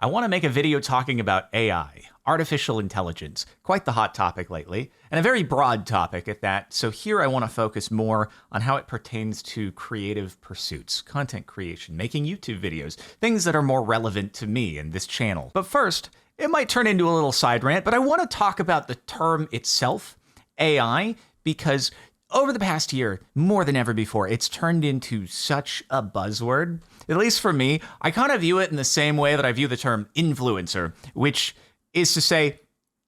I want to make a video talking about AI, artificial intelligence, quite the hot topic lately, and a very broad topic at that. So here I want to focus more on how it pertains to creative pursuits, content creation, making YouTube videos, things that are more relevant to me and this channel. But first, it might turn into a little side rant, but I want to talk about the term itself, AI, because over the past year, more than ever before, it's turned into such a buzzword. At least for me, I kind of view it in the same way that I view the term influencer, which is to say,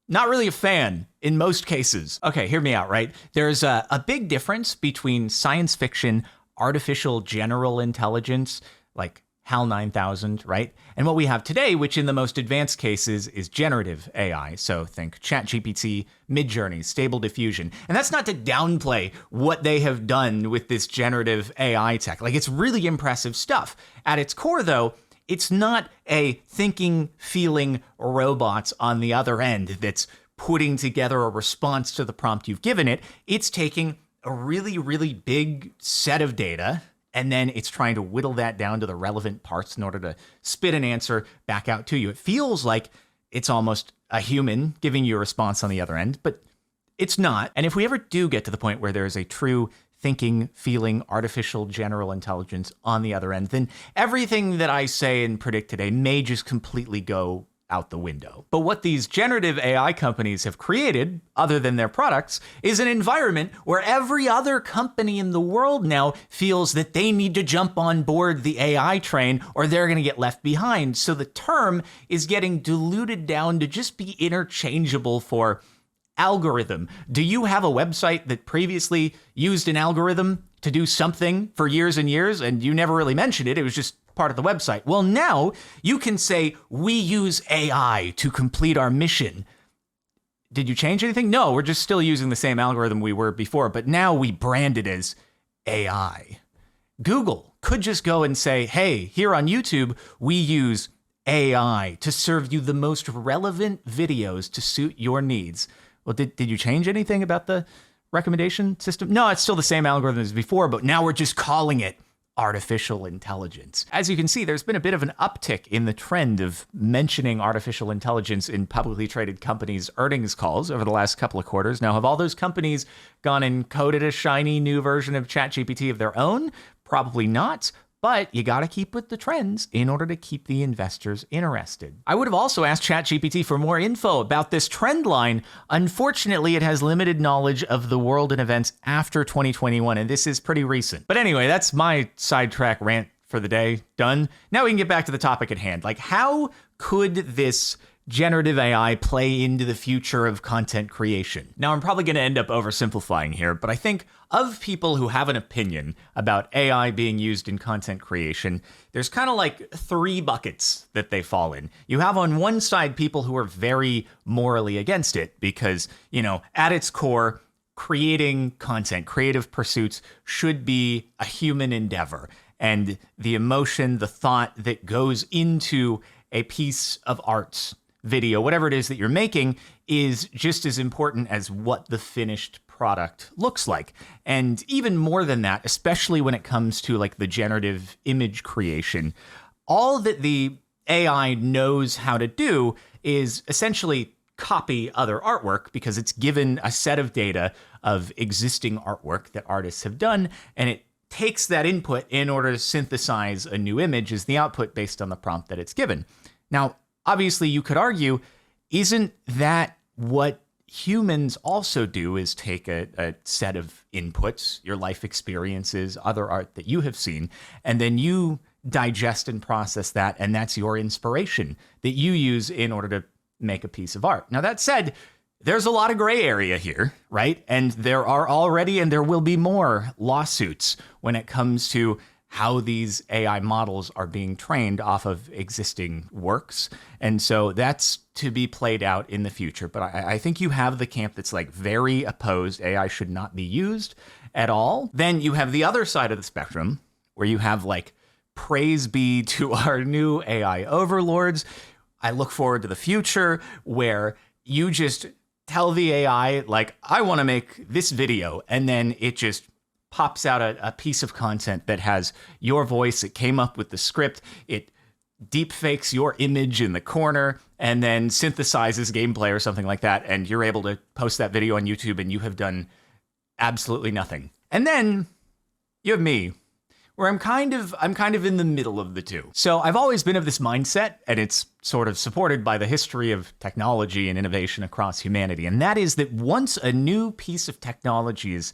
not really a fan in most cases. Okay, hear me out, right? There's a big difference between science fiction, artificial general intelligence, like HAL 9000, right? And what we have today, which in the most advanced cases is generative AI. So think ChatGPT, Midjourney, Stable Diffusion. And that's not to downplay what they have done with this generative AI tech. Like, it's really impressive stuff. At its core, though, it's not a thinking, feeling robots on the other end that's putting together a response to the prompt you've given it. It's taking a really, really big set of data, and then it's trying to whittle that down to the relevant parts in order to spit an answer back out to you. It feels like it's almost a human giving you a response on the other end, but it's not. And if we ever do get to the point where there is a true thinking, feeling, artificial general intelligence on the other end, then everything that I say and predict today may just completely go out the window. But what these generative AI companies have created, other than their products, is an environment where every other company in the world now feels that they need to jump on board the AI train or they're going to get left behind. So the term is getting diluted down to just be interchangeable for algorithm. Do you have a website that previously used an algorithm to do something for years and years and you never really mentioned it? It was just part of the website. Well, now you can say, we use AI to complete our mission. Did you change anything? No, we're just still using the same algorithm we were before, but now we brand it as AI. Google could just go and say, hey, here on YouTube, we use AI to serve you the most relevant videos to suit your needs. Well, did you change anything about the recommendation system? No, it's still the same algorithm as before, but now we're just calling it artificial intelligence. As you can see, there's been a bit of an uptick in the trend of mentioning artificial intelligence in publicly traded companies' earnings calls over the last couple of quarters. Now, have all those companies gone and coded a shiny new version of ChatGPT of their own? Probably not. But you got to keep with the trends in order to keep the investors interested. I would have also asked ChatGPT for more info about this trend line. Unfortunately, it has limited knowledge of the world and events after 2021, and this is pretty recent. But anyway, that's my sidetrack rant for the day. Done. Now we can get back to the topic at hand. Like, how could this generative AI play into the future of content creation? Now, I'm probably going to end up oversimplifying here, but I think of people who have an opinion about AI being used in content creation, there's kind of like three buckets that they fall in. You have on one side people who are very morally against it because, you know, at its core, creating content, creative pursuits should be a human endeavor. And the emotion, the thought that goes into a piece of art, video, whatever it is that you're making, is just as important as what the finished product looks like. And even more than that, especially when it comes to like the generative image creation, all that the AI knows how to do is essentially copy other artwork because it's given a set of data of existing artwork that artists have done, and it takes that input in order to synthesize a new image as the output based on the prompt that it's given. Now, obviously, you could argue, isn't that what humans also do, is take a set of inputs, your life experiences, other art that you have seen, and then you digest and process that, and that's your inspiration that you use in order to make a piece of art. Now, that said, there's a lot of gray area here, right? And there are already, and there will be more lawsuits when it comes to how these AI models are being trained off of existing works. And so that's to be played out in the future. But I think you have the camp that's like very opposed. AI should not be used at all. Then you have the other side of the spectrum where you have like, praise be to our new AI overlords. I look forward to the future where you just tell the AI, like, I want to make this video, and then it just pops out a piece of content that has your voice. It came up with the script. It deep fakes your image in the corner and then synthesizes gameplay or something like that, and you're able to post that video on YouTube and you have done absolutely nothing. And then you have me, where I'm kind of in the middle of the two. So I've always been of this mindset, and it's sort of supported by the history of technology and innovation across humanity. And that is that once a new piece of technology is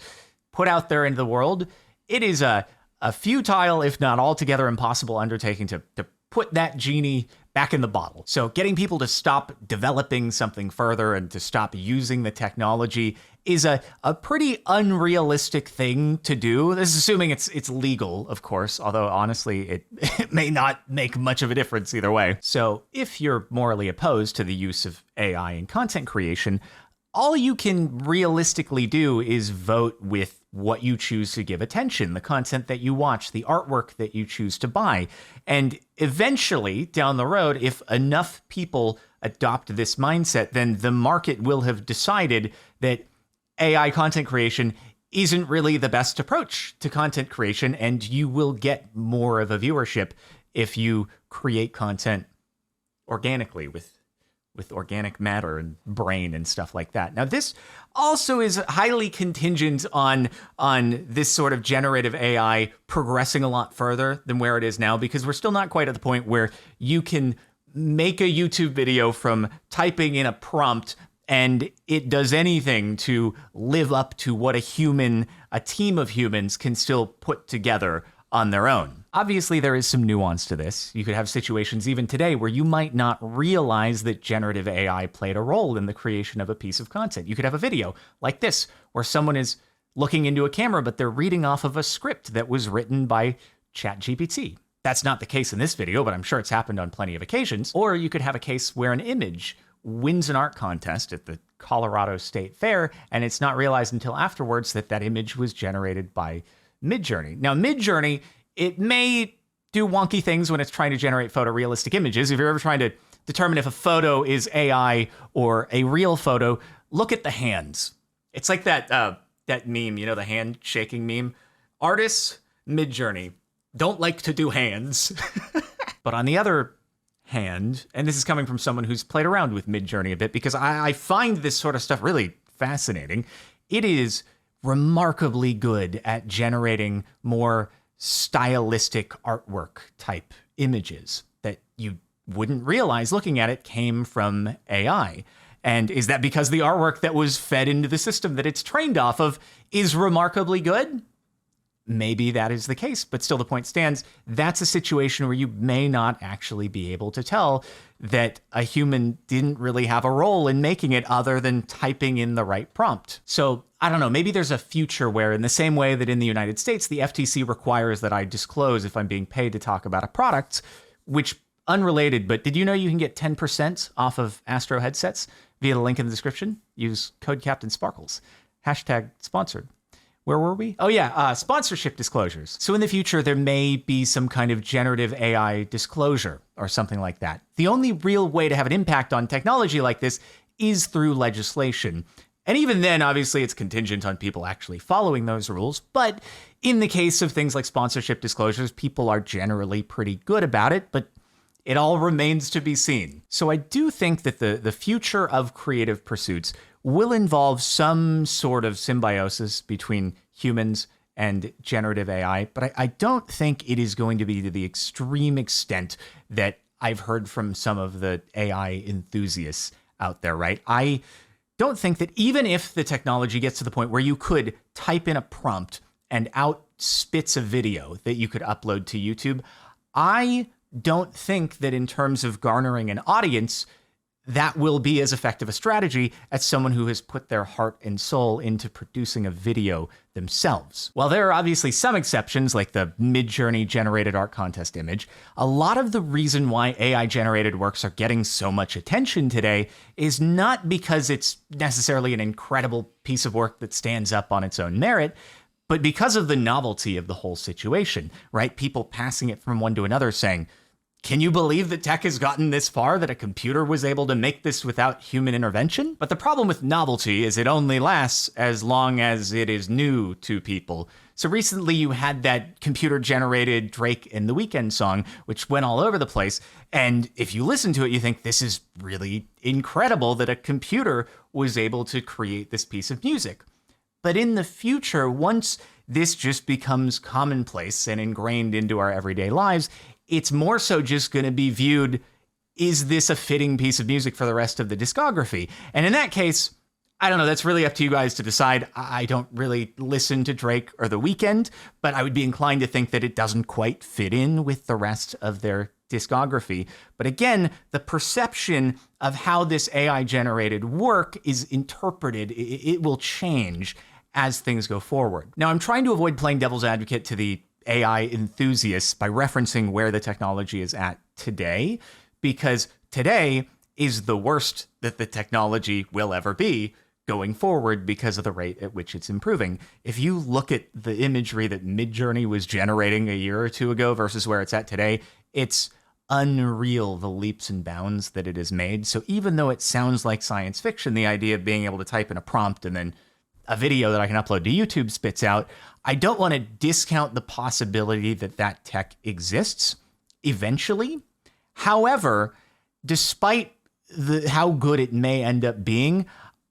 put out there into the world, it is a futile, if not altogether impossible undertaking to put that genie back in the bottle. So getting people to stop developing something further and to stop using the technology is a pretty unrealistic thing to do. This is assuming it's legal, of course, although honestly, it may not make much of a difference either way. So if you're morally opposed to the use of AI in content creation, all you can realistically do is vote with what you choose to give attention, the content that you watch, the artwork that you choose to buy. And eventually, down the road, if enough people adopt this mindset, then the market will have decided that AI content creation isn't really the best approach to content creation, and you will get more of a viewership if you create content organically with organic matter and brain and stuff like that. Now, this also is highly contingent on this sort of generative AI progressing a lot further than where it is now, because we're still not quite at the point where you can make a YouTube video from typing in a prompt and it does anything to live up to what a team of humans can still put together on their own. Obviously, there is some nuance to this. You could have situations even today where you might not realize that generative AI played a role in the creation of a piece of content. You could have a video like this, where someone is looking into a camera, but they're reading off of a script that was written by ChatGPT. That's not the case in this video, but I'm sure it's happened on plenty of occasions. Or you could have a case where an image wins an art contest at the Colorado State Fair, and it's not realized until afterwards that that image was generated by Midjourney. Now, Midjourney, it may do wonky things when it's trying to generate photorealistic images. If you're ever trying to determine if a photo is AI or a real photo, look at the hands. It's like that meme, the hand shaking meme. Artists, Midjourney, don't like to do hands. But on the other hand, and this is coming from someone who's played around with Midjourney a bit, because I find this sort of stuff really fascinating. It is remarkably good at generating more stylistic artwork type images that you wouldn't realize looking at it came from AI. And is that because the artwork that was fed into the system that it's trained off of is remarkably good? Maybe that is the case, but still the point stands. That's a situation where you may not actually be able to tell that a human didn't really have a role in making it other than typing in the right prompt. So I don't know, maybe there's a future where in the same way that in the United States, the FTC requires that I disclose if I'm being paid to talk about a product, which unrelated, but did you know you can get 10% off of Astro headsets via the link in the description? Use code Captain Sparkles. Hashtag sponsored. Where were we? Oh yeah, sponsorship disclosures. So in the future, there may be some kind of generative AI disclosure or something like that. The only real way to have an impact on technology like this is through legislation. And even then, obviously, it's contingent on people actually following those rules. But in the case of things like sponsorship disclosures, people are generally pretty good about it, but it all remains to be seen. So I do think that the future of creative pursuits will involve some sort of symbiosis between humans and generative AI, but I don't think it is going to be to the extreme extent that I've heard from some of the AI enthusiasts out there, right? I don't think that even if the technology gets to the point where you could type in a prompt and out spits a video that you could upload to YouTube, I don't think that in terms of garnering an audience, that will be as effective a strategy as someone who has put their heart and soul into producing a video themselves. While there are obviously some exceptions, like the Midjourney generated art contest image, a lot of the reason why AI generated works are getting so much attention today is not because it's necessarily an incredible piece of work that stands up on its own merit, but because of the novelty of the whole situation, right? People passing it from one to another saying, can you believe that tech has gotten this far, that a computer was able to make this without human intervention? But the problem with novelty is it only lasts as long as it is new to people. So recently you had that computer-generated Drake and The Weeknd song, which went all over the place. And if you listen to it, you think this is really incredible that a computer was able to create this piece of music. But in the future, once this just becomes commonplace and ingrained into our everyday lives, it's more so just going to be viewed, is this a fitting piece of music for the rest of the discography? And in that case, I don't know, that's really up to you guys to decide. I don't really listen to Drake or The Weeknd, but I would be inclined to think that it doesn't quite fit in with the rest of their discography. But again, the perception of how this AI-generated work is interpreted, it will change as things go forward. Now, I'm trying to avoid playing devil's advocate to the AI enthusiasts by referencing where the technology is at today, because today is the worst that the technology will ever be going forward because of the rate at which it's improving. If you look at the imagery that Midjourney was generating a year or two ago versus where it's at today, it's unreal, the leaps and bounds that it has made. So even though it sounds like science fiction, the idea of being able to type in a prompt and then a video that I can upload to YouTube spits out, I don't want to discount the possibility that that tech exists eventually. However, despite how good it may end up being,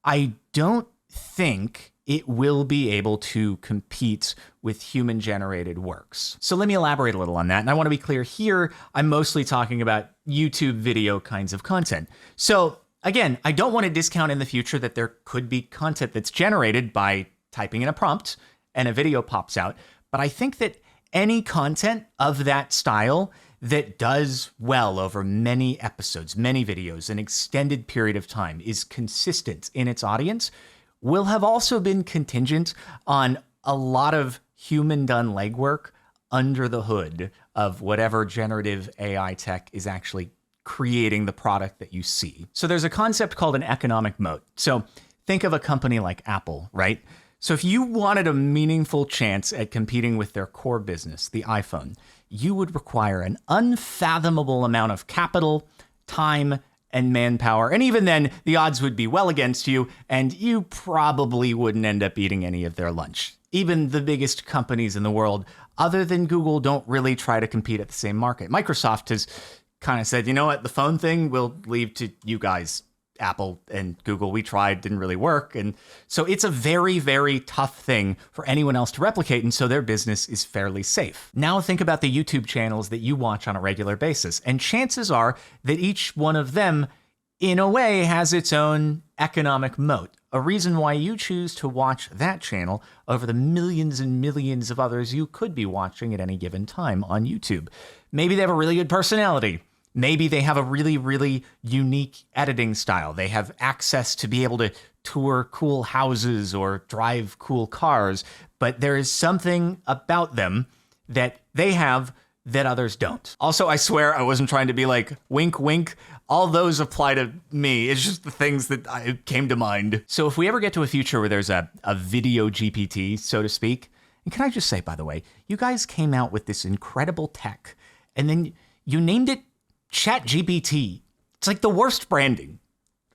I don't think it will be able to compete with human-generated works. So let me elaborate a little on that. And I want to be clear here, I'm mostly talking about YouTube video kinds of content. So again, I don't want to discount in the future that there could be content that's generated by typing in a prompt and a video pops out. But I think that any content of that style that does well over many episodes, many videos, an extended period of time, is consistent in its audience, will have also been contingent on a lot of human-done legwork under the hood of whatever generative AI tech is actually creating the product that you see. So there's a concept called an economic moat. So think of a company like Apple, right? So if you wanted a meaningful chance at competing with their core business, the iPhone, you would require an unfathomable amount of capital, time, and manpower. And even then, the odds would be well against you, and you probably wouldn't end up eating any of their lunch. Even the biggest companies in the world, other than Google, don't really try to compete at the same market. Microsoft has kind of said, you know what, the phone thing we'll leave to you guys. Apple and Google, we tried, didn't really work. And so it's a very, very tough thing for anyone else to replicate. And so their business is fairly safe. Now think about the YouTube channels that you watch on a regular basis. And chances are that each one of them, in a way, has its own economic moat. A reason why you choose to watch that channel over the millions and millions of others you could be watching at any given time on YouTube. Maybe they have a really good personality. Maybe they have a really, really unique editing style. They have access to be able to tour cool houses or drive cool cars, but there is something about them that they have that others don't. Also, I swear I wasn't trying to be like, wink, wink. All those apply to me. It's just the things that came to mind. So if we ever get to a future where there's a video GPT, so to speak, and can I just say, by the way, you guys came out with this incredible tech, and then you named it ChatGPT. It's like the worst branding.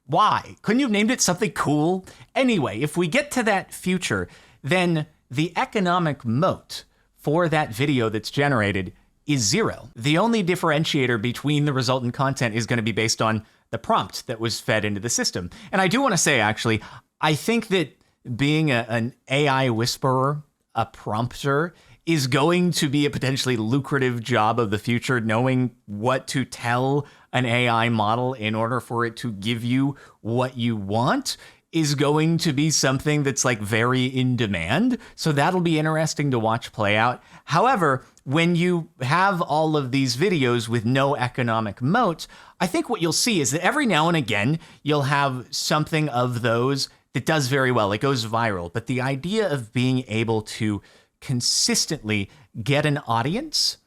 Why? Couldn't you have named it something cool? Anyway, if we get to that future, then the economic moat for that video that's generated is zero. The only differentiator between the resultant content is going to be based on the prompt that was fed into the system. And I do want to say, actually, I think that being an AI whisperer, a prompter, is going to be a potentially lucrative job of the future. Knowing what to tell an AI model in order for it to give you what you want is going to be something that's like very in demand. So that'll be interesting to watch play out. However, when you have all of these videos with no economic moat, I think what you'll see is that every now and again, you'll have something of those that does very well. It goes viral. But the idea of being able to consistently get an audience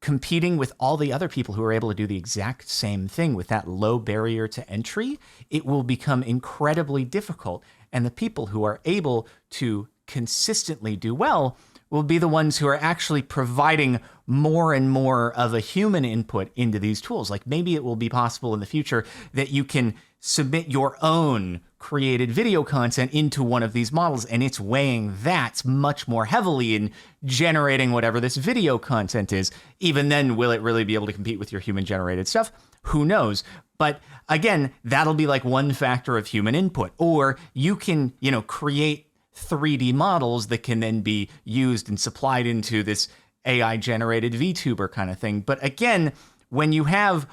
competing with all the other people who are able to do the exact same thing with that low barrier to entry, it will become incredibly difficult. And the people who are able to consistently do well will be the ones who are actually providing more and more of a human input into these tools. Like maybe it will be possible in the future that you can submit your own created video content into one of these models, and it's weighing that much more heavily in generating whatever this video content is. Even then, will it really be able to compete with your human generated stuff? Who knows? But again, that'll be like one factor of human input. Or you can, create 3D models that can then be used and supplied into this AI generated VTuber kind of thing. But again, when you have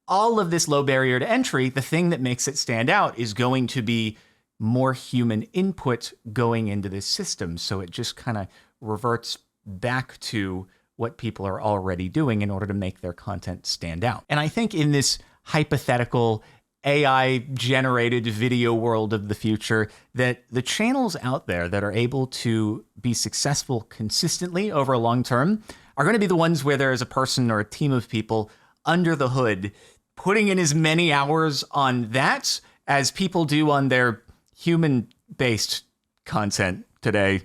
all of this low barrier to entry, the thing that makes it stand out is going to be more human input going into this system. So it just kind of reverts back to what people are already doing in order to make their content stand out. And I think in this hypothetical AI generated video world of the future, that the channels out there that are able to be successful consistently over a long term are going to be the ones where there is a person or a team of people under the hood putting in as many hours on that as people do on their human-based content today.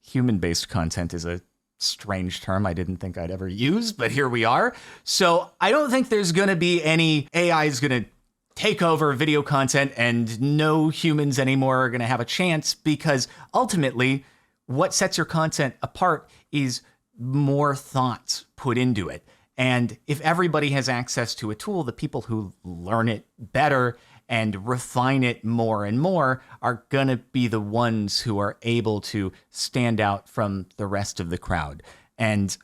Human-based content is a strange term I didn't think I'd ever use, but here we are. So I don't think there's going to be any AI is going to take over video content and no humans anymore are going to have a chance, because ultimately what sets your content apart is more thought put into it. And if everybody has access to a tool, the people who learn it better and refine it more and more are going to be the ones who are able to stand out from the rest of the crowd. And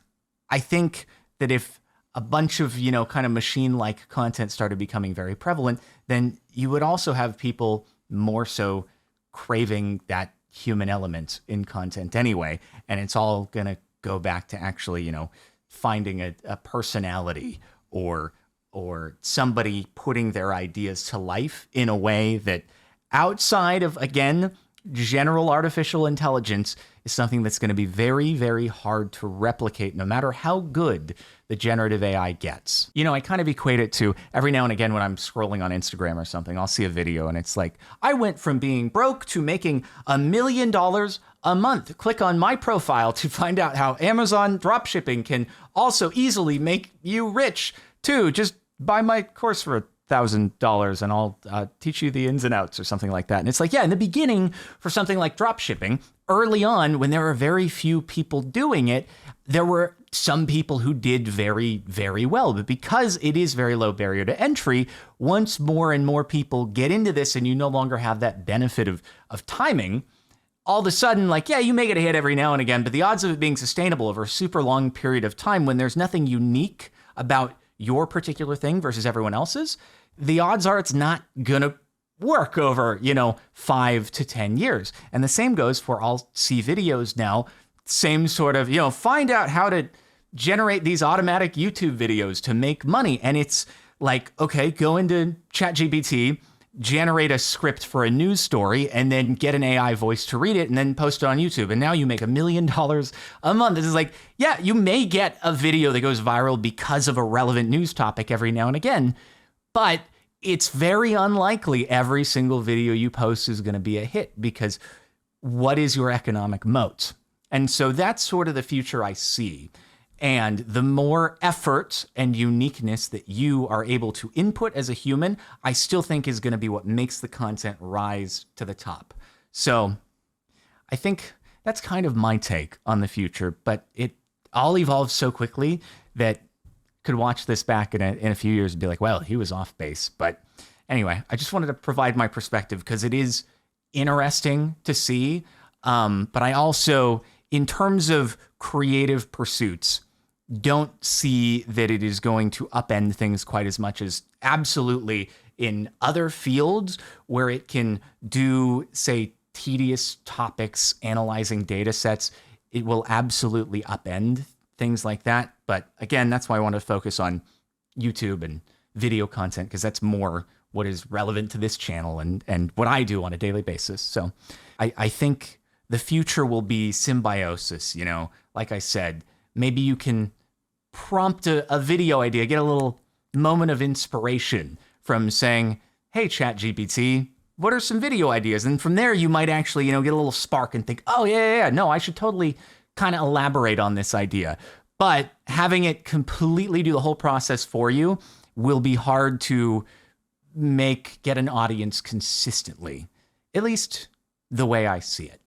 I think that if a bunch of, kind of machine-like content started becoming very prevalent, then you would also have people more so craving that human element in content anyway. And it's all going to go back to actually, finding a personality or somebody putting their ideas to life in a way that outside of, again, general artificial intelligence is something that's going to be very, very hard to replicate no matter how good the generative AI gets. I kind of equate it to every now and again when I'm scrolling on Instagram or something, I'll see a video and it's like, I went from being broke to making $1 million a month. Click on my profile to find out how Amazon dropshipping can also easily make you rich too. Just buy my course for $1,000 and I'll teach you the ins and outs or something like that. And it's like, yeah, in the beginning for something like dropshipping, early on when there were very few people doing it, there were some people who did very, very well. But because it is very low barrier to entry, once more and more people get into this and you no longer have that benefit of timing, all of a sudden, like, yeah, you may get a hit every now and again, but the odds of it being sustainable over a super long period of time when there's nothing unique about your particular thing versus everyone else's, the odds are it's not going to work over, 5 to 10 years. And the same goes for I'll see videos now, same sort of, find out how to generate these automatic YouTube videos to make money. And it's like, okay, go into ChatGPT, generate a script for a news story, and then get an AI voice to read it and then post it on YouTube. And now you make $1 million a month. This is like, yeah, you may get a video that goes viral because of a relevant news topic every now and again, but it's very unlikely every single video you post is going to be a hit, because what is your economic moat? And so that's sort of the future I see. And the more effort and uniqueness that you are able to input as a human, I still think is going to be what makes the content rise to the top. So I think that's kind of my take on the future, but it all evolves so quickly that could watch this back in a few years and be like, well, he was off base. But anyway, I just wanted to provide my perspective because it is interesting to see. But I also, in terms of creative pursuits, don't see that it is going to upend things quite as much as absolutely in other fields where it can do, say, tedious topics, analyzing data sets. It will absolutely upend things like that. But again, that's why I want to focus on YouTube and video content, because that's more what is relevant to this channel and what I do on a daily basis. So I think the future will be symbiosis. Like I said, maybe you can prompt a video idea, get a little moment of inspiration from saying, hey, ChatGPT, what are some video ideas? And from there, you might actually, get a little spark and think, oh, yeah, no, I should totally kind of elaborate on this idea. But having it completely do the whole process for you will be hard to get an audience consistently. at least the way I see it.